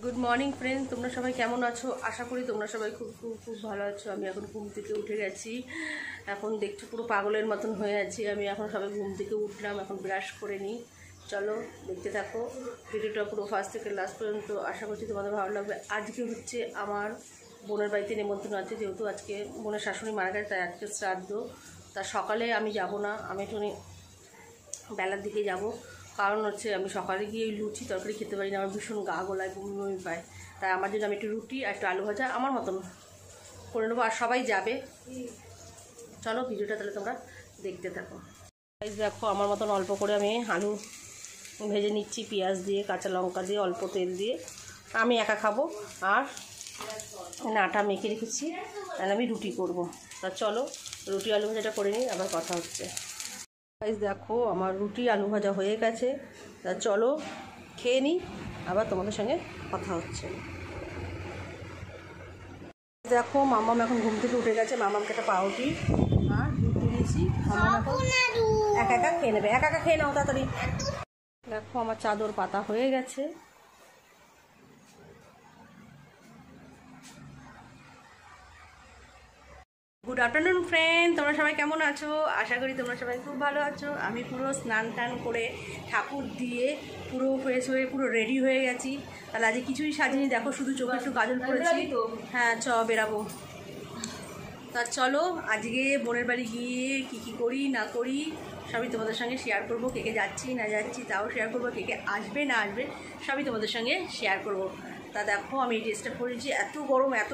Good morning friends, तुम्हारा सबाई केमन आछो? आशा करी तुम्हारा सबाई खूब खूब खूब भालो आछो। आमी एखन घुम थेके उठे गेছি। এখন দেখছো পুরো পাগলের মতন হয়ে আছি আমি। এখন সবাই ঘুম থেকে উঠলাম, এখন ব্রাশ করে নিই। চলো দেখতে থাকো ভিডিওটা পুরো ফার্স্ট থেকে লাস্ট পর্যন্ত। আশা করছি তোমাদের ভালো লাগবে। আজকে হচ্ছে আমার বোনের বাড়িতে নেমন্তন্ন আছে, যেহেতু আজকে বোনের শাশুড়ি মারা গেছে, তাই আজকে শ্রাদ্ধ। তা সকালে আমি যাব না, আমি একটু বেলার দিকে যাব। কারণ হচ্ছে আমি সকালে গিয়ে লুচি তরকারি খেতে পারি না, আমার ভীষণ গা গলায় বমি বমি পায়। তাই আমার জন্য আমি একটু রুটি আর একটু আলু ভাজা আমার মতন করে নেবো, আর সবাই যাবে। চলো ভিডিওটা তাহলে তোমরা দেখতে থাকো। দেখো আমার মতন অল্প করে আমি আলু ভেজে নিচ্ছি, পেঁয়াজ দিয়ে, কাঁচা লঙ্কা দিয়ে, অল্প তেল দিয়ে। আমি একা খাবো, আর আটা মেখে রেখেছি, তাহলে আমি রুটি করব। তা চলো রুটি আলু ভাজাটা করে নিই, আবার কথা হচ্ছে। দেখো আমার রুটি আলু ভাজা হয়ে গেছে। তা চলো খেয়ে নিই, আবার তোমাদের সঙ্গে কথা হচ্ছে। দেখো মামাম এখন ঘুম থেকে উঠে গেছে। মামামকে একটা পাউরুটি আর রুটি দিয়েছি, মামাম এখন একা একা খেয়ে নেবে। একা একা খেয়ে নাও তাড়াতাড়ি। দেখো আমার চাদর পাতা হয়ে গেছে। গুড আফটারনুন ফ্রেন্ড, তোমরা সবাই কেমন আছো? আশা করি তোমরা সবাই খুব ভালো আছো। আমি পুরো স্নান টান করে ঠাকুর দিয়ে পুরো ফ্রেশ হয়ে পুরো রেডি হয়ে গেছি। তাহলে আজকে কিছুই সাজিনি, দেখো শুধু চোখে একটু কাজল পড়েছি। হ্যাঁ বেরাবো। তা চলো আজকে বোনের বাড়ি গিয়ে কী করি না করি সবই তোমাদের সঙ্গে শেয়ার করবো। কে কে যাচ্ছি না যাচ্ছি তাও শেয়ার করবো, কে কে আসবে না আসবে সবই তোমাদের সঙ্গে শেয়ার করবো। তা দেখো আমি এই ড্রেসটা পরেছি, এত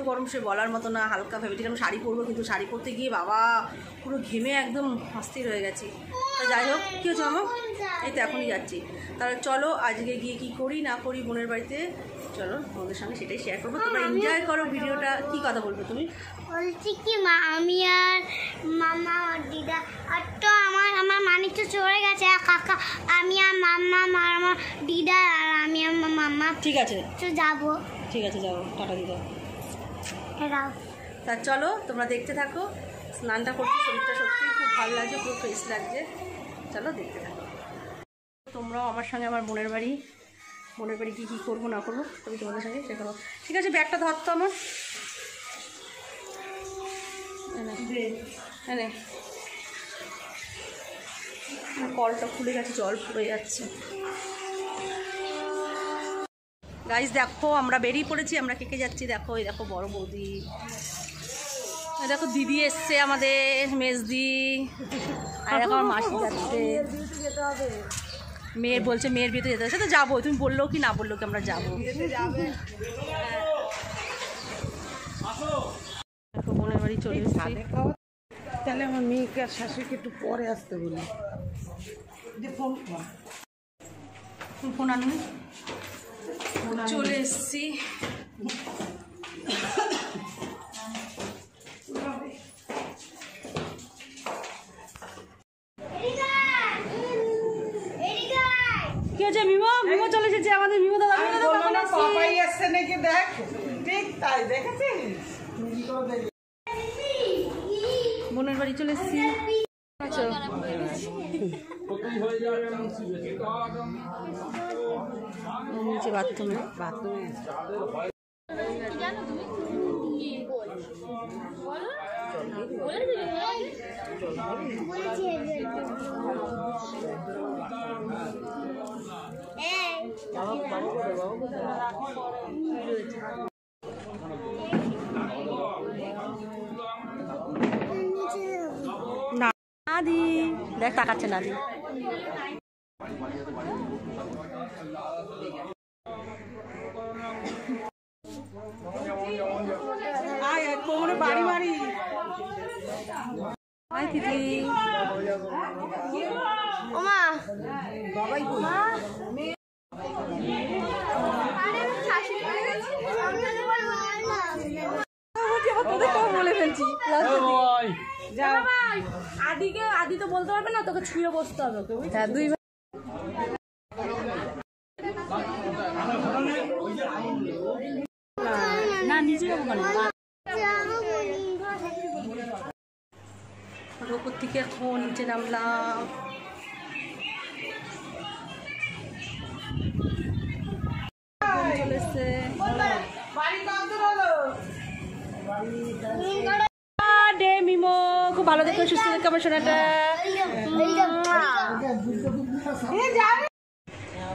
গরম সে বলার মতো না। হালকা ভেবেছিলাম শাড়ি পরবো, কিন্তু শাড়ি পরতে গিয়ে বাবা পুরো ঘেমে একদম অস্থির হয়ে গেছি। তা যাই হোক, কী হচ্ছে আমার, এই তো এখনই যাচ্ছি। তাহলে চলো আজকে গিয়ে কী করি না করি বোনের বাড়িতে, চলো তোমাদের সঙ্গে সেটাই শেয়ার করবো। তোমরা এনজয় করো ভিডিওটা। কী কথা বলবে তুমি? বলছি কি মা, আমি আর মামা আর দিদা আর তো আমার মানিক তো চলে গেছে, কাকা আমি আর মাম্মা আর আমার দিদা আর আমি আর মাম্মা। ঠিক আছে তো যাবো। ঠিক আছে যাবো, টাটা দিদা। এরাও তা চলো তোমরা দেখতে থাকো। স্নানটা করতে শরীরটা সত্যিই খুব ভালো লাগছে, পুরো ফ্রেশ লাগছে। চলো দেখতে থাকো তোমরাও আমার সঙ্গে। আমার বোনের বাড়ি কী করবো না করবো তবে তোমাদের সঙ্গে সে করবো। ঠিক আছে, ব্যাগটা ধরতো আমার। হ্যাঁ কলটা খুলে গেছে, জল পড়ে যাচ্ছে। গাইস দেখো আমরা বেরিয়ে পড়েছি, আমরা কে যাচ্ছি দেখো। এই দেখো বড় বৌদি, দেখো দিদি এসছে আমাদের, মেজদি, আর দেখো আমার মাসি যাচ্ছে। মেয়ের বলছে মেয়ের বিয়েতে যেতে হবে, তো যাবো। তুমি বললো কি না বললো কি আমরা যাবো। দেখো বোনের বাড়ি চলে এসেছি। তাহলে আমার মেয়েকে আর শাশুড়িকে একটু পরে আসতে বলি। ফোন আনুন, চলে এসছি। কি হচ্ছে? মিমো চলে এসেছে আমাদের। মিমো দাদা এসছে নাকি দেখ, ঠিক তাই দেখেছিস। বোনের বাড়ি চলে এসছি। নিচে বাথরুমে নাদি দেখ তাকাচ্ছে নাদি। বাড়ি বাড়ি দিদি ওমা বাবাই কই? বলে ফেলছি। আদি তো বলতে পারবে না, তোকে ছুঁয়ে বসতে হবে ওকে। হ্যাঁ দুই না নিজে যাবো কেন? উপর থেকে এখন নিচে নামলাম। চলে এসছে। বাড়ি কত হলো? ডে মিমো, খুব ভালো দেখো, সুস্থ দেখো আমার সোনাটা।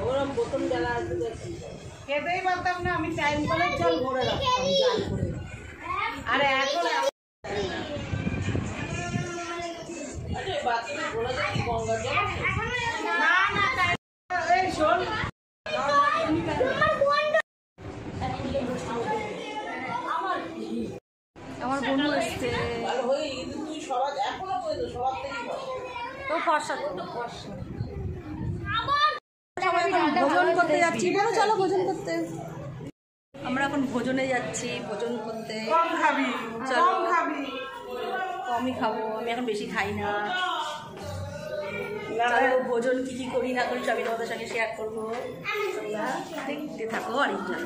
ওরম বোতল জ্বালা খেতেই পারতাম না, আমি টাইম করে জল ভরে রাখতাম জাল করে। আরে এখন এই শোন, আমার বন্ধু এসছে। তো ফর্সা সবাই এখন ভোজন করতে যাচ্ছি। বলো চলো ভোজন করতে। আমরা এখন ভোজনে যাচ্ছি, ভোজন করতে। কম খাবি, চলো। কম খাবি। কমই খাবো, আমি এখন বেশি খাই না। চলো ভোজন কি কি করি না করি সবই তোমাদের সঙ্গে শেয়ার করবো। তোমরা দেখতে থাকো আর এনজয়।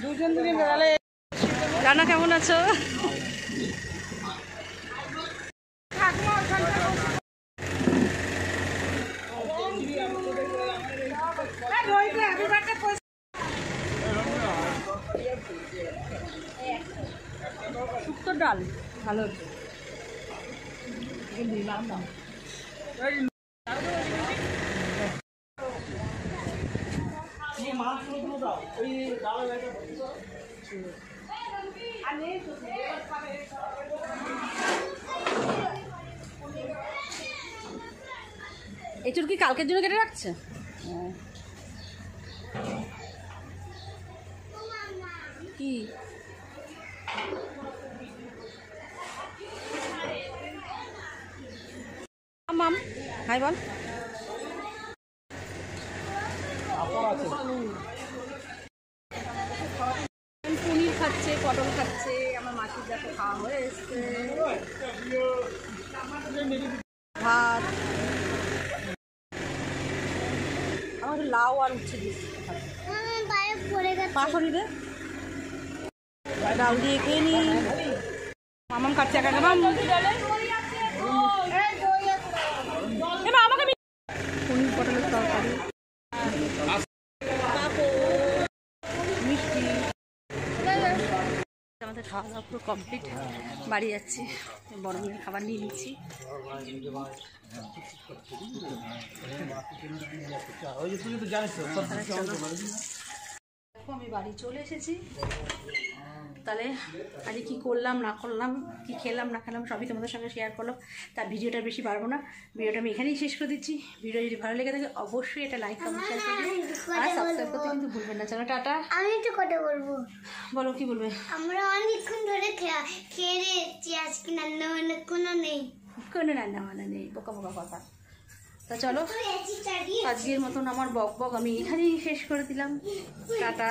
দুজন দিন গেলে রানা কেমন আছো? শুক্তো ডাল ভালো হচ্ছে। এঁচুর কি কালকের জন্য কেটে রাখছে? কি মাম হাই বল। পনির খাচ্ছে, পটল খাচ্ছে, আমার মাসির দেখো খাওয়া হয়ে এসছে। ভাত, আমার লাউ আর উচ্ছে দিচ্ছে। পাশরি দে, ডাল দিয়ে খেয়ে নি। মামাম খাচ্ছে একা একা। আমাকে পনির পটলের তরকারি, মিষ্টি। আমাদের খাওয়া দাওয়া পুরো কমপ্লিট, বাড়ি যাচ্ছি। বড় মেয়ের খাবার নিয়ে নিচ্ছি। আমি বাড়ি চলে এসেছি। তাহলে আজকে কী করলাম না করলাম, কি খেলাম না খেলাম সবই তোমাদের সঙ্গে শেয়ার করলাম। তার ভিডিওটা বেশি বাড়বো না, ভিডিওটা আমি এখানেই শেষ করে দিচ্ছি। ভিডিও যদি ভালো লেগে থাকে অবশ্যই এটা লাইক কমেন্ট শেয়ার করবে আর সাবস্ক্রাইব করতে কিন্তু ভুলবেন না। চলো টাটা। আমি একটু কথা বলবো। বলো কি বলবে? আমরা অনেকক্ষণ ধরে খেয়ে এসেছি, আজকে রান্না বান্না কোনো নেই, কোনো রান্না বান্না নেই, বোকা বোকা কথা। তা চলো আজকের মতন আমার বক বক আমি এখানেই শেষ করে দিলাম। টাটা।